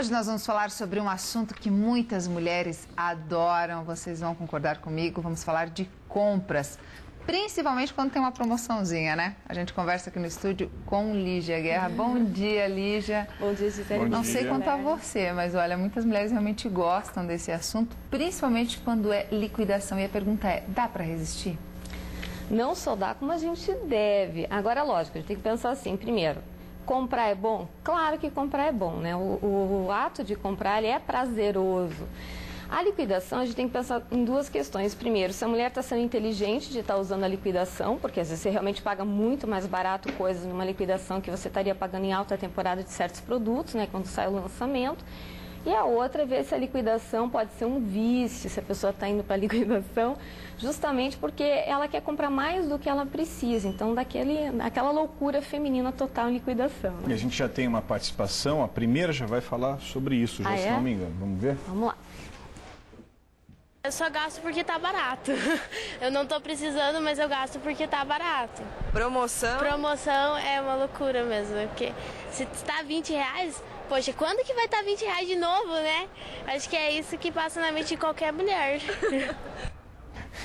Hoje nós vamos falar sobre um assunto que muitas mulheres adoram, vocês vão concordar comigo, vamos falar de compras, principalmente quando tem uma promoçãozinha, né? A gente conversa aqui no estúdio com Lígia Guerra. Bom dia, Lígia. Bom dia, Gisele. Não sei quanto a você, mas olha, muitas mulheres realmente gostam desse assunto, principalmente quando é liquidação. E a pergunta é, dá para resistir? Não só dá como a gente deve. Agora, lógico, a gente tem que pensar assim, primeiro, comprar é bom? Claro que comprar é bom, né? O ato de comprar, ele é prazeroso. A liquidação, a gente tem que pensar em duas questões. Primeiro, se a mulher está sendo inteligente de estar usando a liquidação, porque às vezes você realmente paga muito mais barato coisas numa liquidação que você estaria pagando em alta temporada de certos produtos, né? Quando sai o lançamento. E a outra é ver se a liquidação pode ser um vício, se a pessoa está indo para a liquidação, justamente porque ela quer comprar mais do que ela precisa. Então, daquela loucura feminina total em liquidação. Né? E a gente já tem uma participação, a primeira já vai falar sobre isso, já, se não me engano. Vamos ver? Vamos lá. Eu só gasto porque tá barato. Eu não tô precisando, mas eu gasto porque tá barato. Promoção? Promoção é uma loucura mesmo, porque se tá R$20, poxa, quando que vai estar R$20 de novo, né? Acho que é isso que passa na mente de qualquer mulher.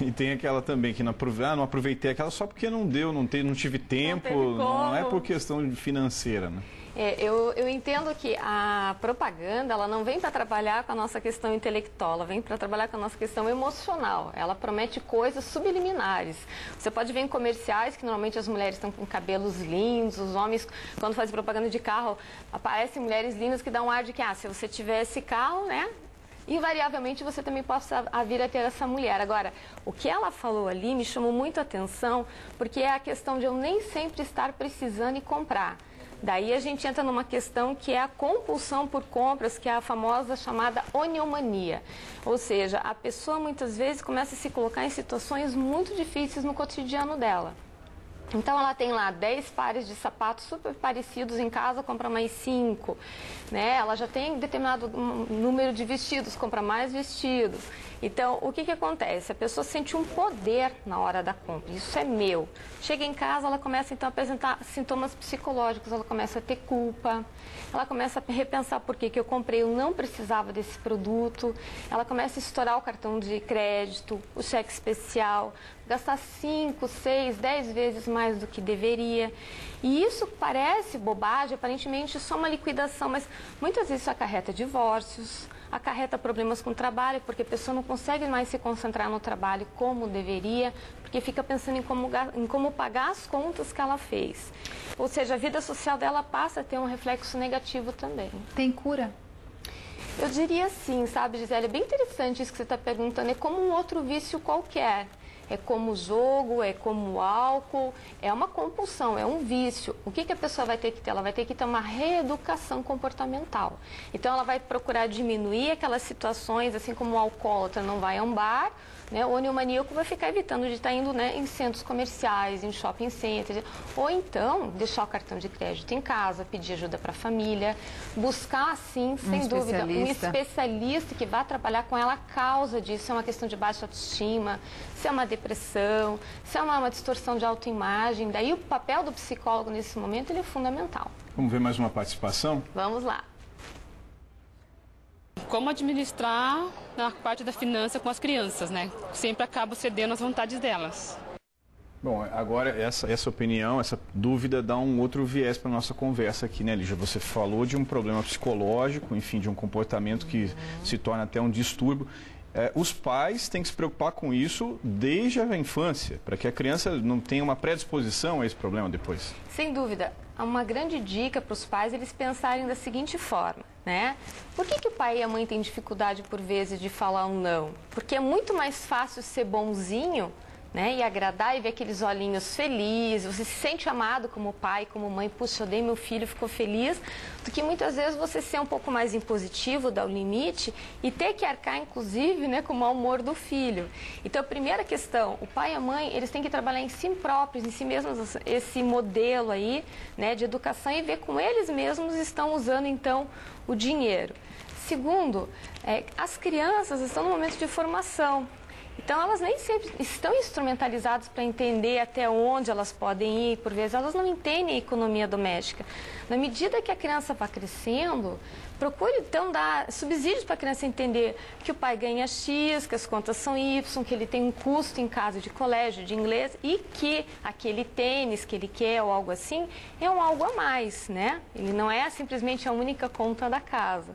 E tem aquela também que não aproveitei aquela só porque não deu, não tive tempo, não é por questão financeira, né? Eu entendo que a propaganda, ela não vem para trabalhar com a nossa questão intelectual, ela vem para trabalhar com a nossa questão emocional. Ela promete coisas subliminares. Você pode ver em comerciais que normalmente as mulheres estão com cabelos lindos, os homens, quando fazem propaganda de carro, aparecem mulheres lindas que dão um ar de que, se você tiver esse carro, né? Invariavelmente você também possa vir a ter essa mulher. Agora, o que ela falou ali me chamou muito a atenção, porque é a questão de eu nem sempre estar precisando e comprar. Daí a gente entra numa questão que é a compulsão por compras, que é a famosa chamada oniomania. Ou seja, a pessoa muitas vezes começa a se colocar em situações muito difíceis no cotidiano dela. Então ela tem lá 10 pares de sapatos super parecidos em casa, compra mais 5, né? Ela já tem determinado número de vestidos, compra mais vestidos. Então, o que acontece? A pessoa sente um poder na hora da compra, isso é meu. Chega em casa, ela começa então a apresentar sintomas psicológicos, ela começa a ter culpa, ela começa a repensar por que eu comprei, eu não precisava desse produto, ela começa a estourar o cartão de crédito, o cheque especial, gastar 5, 6, 10 vezes mais do que deveria. E isso parece bobagem, aparentemente só uma liquidação, mas muitas vezes isso acarreta divórcios, acarreta problemas com o trabalho, porque a pessoa não consegue mais se concentrar no trabalho como deveria, porque fica pensando em como pagar as contas que ela fez. Ou seja, a vida social dela passa a ter um reflexo negativo também. Tem cura? Eu diria sim, sabe, Gisele? É bem interessante isso que você está perguntando. É como um outro vício qualquer. É como o jogo, é como o álcool, é uma compulsão, é um vício. O que a pessoa vai ter que ter? Ela vai ter que ter uma reeducação comportamental. Então, ela vai procurar diminuir aquelas situações, assim como o alcoólatra não vai a um bar, né? O oniomaníaco vai ficar evitando de estar indo, né, em centros comerciais, em shopping centers, ou então deixar o cartão de crédito em casa, pedir ajuda para a família, buscar, sim, sem dúvida, um especialista que vá trabalhar com ela a causa disso, se é uma questão de baixa autoestima, se é uma depressão, se é uma distorção de autoimagem. Daí o papel do psicólogo nesse momento ele é fundamental. Vamos ver mais uma participação? Vamos lá. Como administrar a parte da finança com as crianças, né? Sempre acabo cedendo às vontades delas. Bom, agora essa opinião, essa dúvida dá um outro viés para a nossa conversa aqui, né, Lígia? Você falou de um problema psicológico, enfim, de um comportamento que se torna até um distúrbio. Os pais têm que se preocupar com isso desde a infância, para que a criança não tenha uma predisposição a esse problema depois. Sem dúvida. Uma grande dica para os pais eles pensarem da seguinte forma, né? Por que o pai e a mãe têm dificuldade, por vezes, de falar um não? Porque é muito mais fácil ser bonzinho, né, e agradar e ver aqueles olhinhos felizes, você se sente amado como pai, como mãe, puxa, eu dei meu filho, ficou feliz, do que muitas vezes você ser um pouco mais impositivo, dar o limite e ter que arcar, inclusive, né, com o mau humor do filho. Então, a primeira questão, o pai e a mãe, eles têm que trabalhar em si próprios, em si mesmos, esse modelo aí, né, de educação e ver como eles mesmos estão usando, então, o dinheiro. Segundo, as crianças estão no momento de formação. Então, elas nem sempre estão instrumentalizadas para entender até onde elas podem ir. Por vezes, elas não entendem a economia doméstica. Na medida que a criança vai crescendo, procure, então, dar subsídios para a criança entender que o pai ganha X, que as contas são Y, que ele tem um custo em casa de colégio, de inglês, e que aquele tênis que ele quer ou algo assim é um algo a mais, né? Ele não é simplesmente a única conta da casa.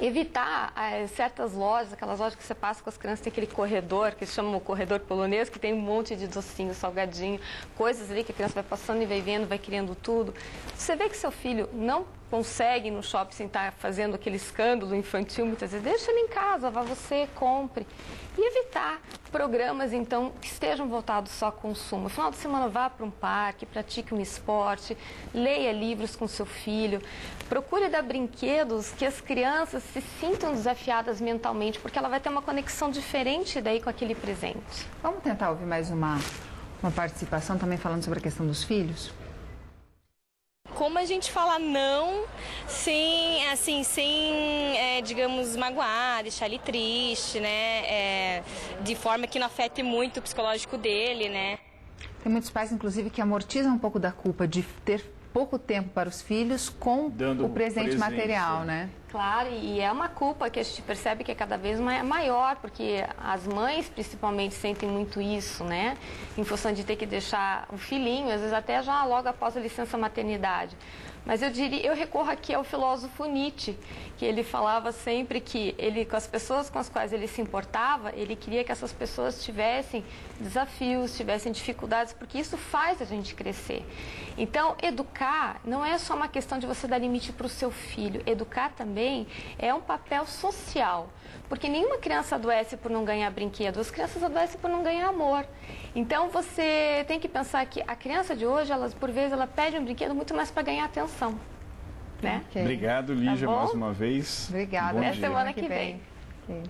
Evitar certas lojas, aquelas lojas que você passa com as crianças, tem aquele corredor, que se chama o corredor polonês, que tem um monte de docinho, salgadinho, coisas ali que a criança vai passando e vai vendo, vai querendo tudo. Você vê que seu filho não consegue ir no shopping sem estar fazendo aquele escândalo infantil, muitas vezes, deixa ele em casa, vá você, compre. E evitar programas, então, que estejam voltados só ao consumo. No final de semana, vá para um parque, pratique um esporte, leia livros com seu filho, procure dar brinquedos que as crianças se sintam desafiadas mentalmente, porque ela vai ter uma conexão diferente daí com aquele presente. Vamos tentar ouvir mais uma participação também falando sobre a questão dos filhos? Como a gente fala não sem digamos, magoar, deixar ele triste, né? De forma que não afete muito o psicológico dele, né? Tem muitos pais, inclusive, que amortizam um pouco da culpa de ter pouco tempo para os filhos com o presente material, né? Claro, e é uma culpa que a gente percebe que é cada vez maior, porque as mães, principalmente, sentem muito isso, né? Em função de ter que deixar o filhinho, às vezes até já logo após a licença maternidade. Mas eu recorro aqui ao filósofo Nietzsche, que ele falava sempre que com as pessoas com as quais ele se importava, ele queria que essas pessoas tivessem desafios, tivessem dificuldades, porque isso faz a gente crescer. Então, educar não é só uma questão de você dar limite para o seu filho. Educar também é um papel social, porque nenhuma criança adoece por não ganhar brinquedo, as crianças adoecem por não ganhar amor. Então, você tem que pensar que a criança de hoje, por vezes, ela pede um brinquedo muito mais para ganhar atenção, né? Okay. Obrigado, Lígia, mais uma vez. Obrigada. Até semana que vem. Okay.